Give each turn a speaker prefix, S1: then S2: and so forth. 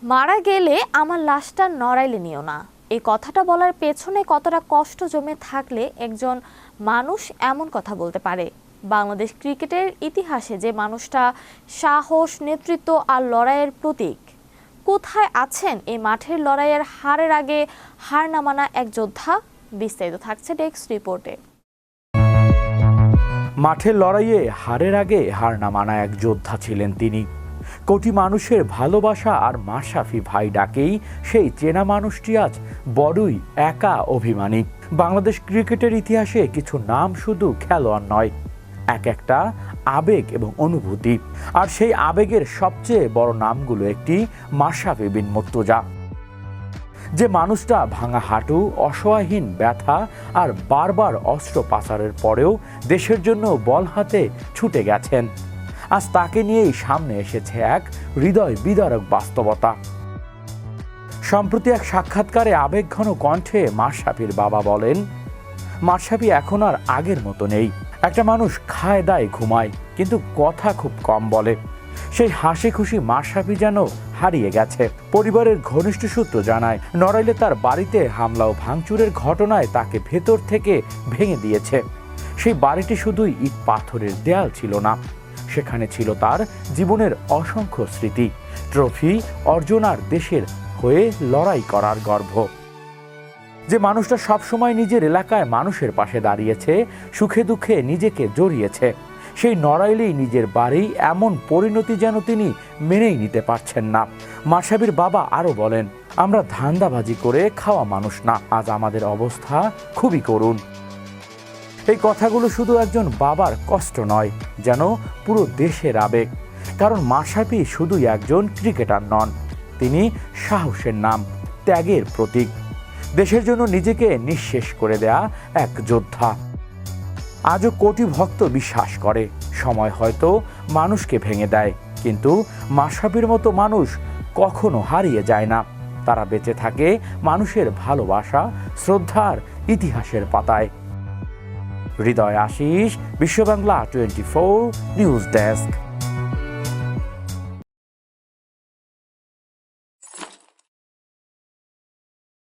S1: মারা গেলে আমার লাশটা নড়াইলে নিও না, এই কথাটা বলার পেছনে কতটা কষ্ট জমে থাকলে একজন মানুষ এমন কথা বলতে পারে। বাংলাদেশ ক্রিকেটের ইতিহাসে যে মানুষটা সাহস, নেতৃত্ব আর লড়াইয়ের প্রতীক, কোথায় আছেন এই মাঠের লড়াইয়ের হারের আগে হার না মানা এক যোদ্ধা? বিস্তারিত থাকছে ডেস্ক রিপোর্টে।
S2: মাঠের লড়াইয়ে হারের আগে হার না মানা এক যোদ্ধা ছিলেন তিনি। কোটি মানুষের ভালোবাসা আর মাশরাফি ভাই ডাকেই সেই চেনা মানুষটি আজ বড়ই একা অভিমানী। বাংলাদেশ ক্রিকেটের ইতিহাসে কিছু নাম শুধু খেলোয়াড় নয়, একটা আবেগ এবং অনুভূতি। আর সেই আবেগের সবচেয়ে বড় নামগুলো একটি মাশরাফি বিন মুর্তজা। যে মানুষটা ভাঙা হাঁটু, অসহায়হীন ব্যথা আর বারবার অস্ত্রোপচারের পরেও দেশের জন্য বল হাতে ছুটে গেছেন, আজ তাকে নিয়েই সামনে এসেছে এক হৃদয় বিদারক বাস্তবতা। সম্প্রতি এক সাক্ষাৎকারে আবেগঘন কণ্ঠে মাশরাফির বাবা বলেন, মাশরাফি এখন আর আগের মতো নেই। একটা মানুষ খায় দায় ঘুমায়, কিন্তু কথা খুব কম বলে। সেই হাসি খুশি মাশরাফি যেন হারিয়ে গেছে। পরিবারের ঘনিষ্ঠ সূত্র জানায়, নড়াইলে তার বাড়িতে হামলা ও ভাঙচুরের ঘটনায় তাকে ভেতর থেকে ভেঙে দিয়েছে। সেই বাড়িটি শুধুই ইট পাথরের দেয়াল ছিল না, সেখানে ছিল তার জীবনের অসংখ্য স্মৃতি, ট্রফি, অর্জন আর দেশের হয়ে লড়াই করার গর্ব। যে মানুষটা সবসময় নিজের এলাকায় মানুষের পাশে দাঁড়িয়েছে, সুখে দুঃখে নিজেকে জড়িয়েছে, সেই নড়াইলেই নিজের বাড়ি, এমন পরিণতি যেন তিনি মেনেই নিতে পারছেন না। মাশরাফির বাবা আরও বলেন, আমরা ধান্দাবাজি করে খাওয়া মানুষ না, আজ আমাদের অবস্থা খুবই করুণ। এই কথাগুলো শুধু একজন বাবার কষ্ট নয়, যেন পুরো দেশের আবেগ। কারণ মাশরাফি শুধুই একজন ক্রিকেটার নন, তিনি সাহসের নাম, ত্যাগের প্রতীক, দেশের জন্য নিজেকে নিঃশেষ করে দেয়া এক যোদ্ধা। আজও কোটি ভক্ত বিশ্বাস করে, সময় হয়তো মানুষকে ভেঙে দেয়, কিন্তু মাশরাফির মতো মানুষ কখনো হারিয়ে যায় না। তারা বেঁচে থাকে মানুষের ভালোবাসা, শ্রদ্ধার ইতিহাসের পাতায়। হৃদয় আশিস, বিশ্ব বাংলা 24 নিউজ ডেস্ক।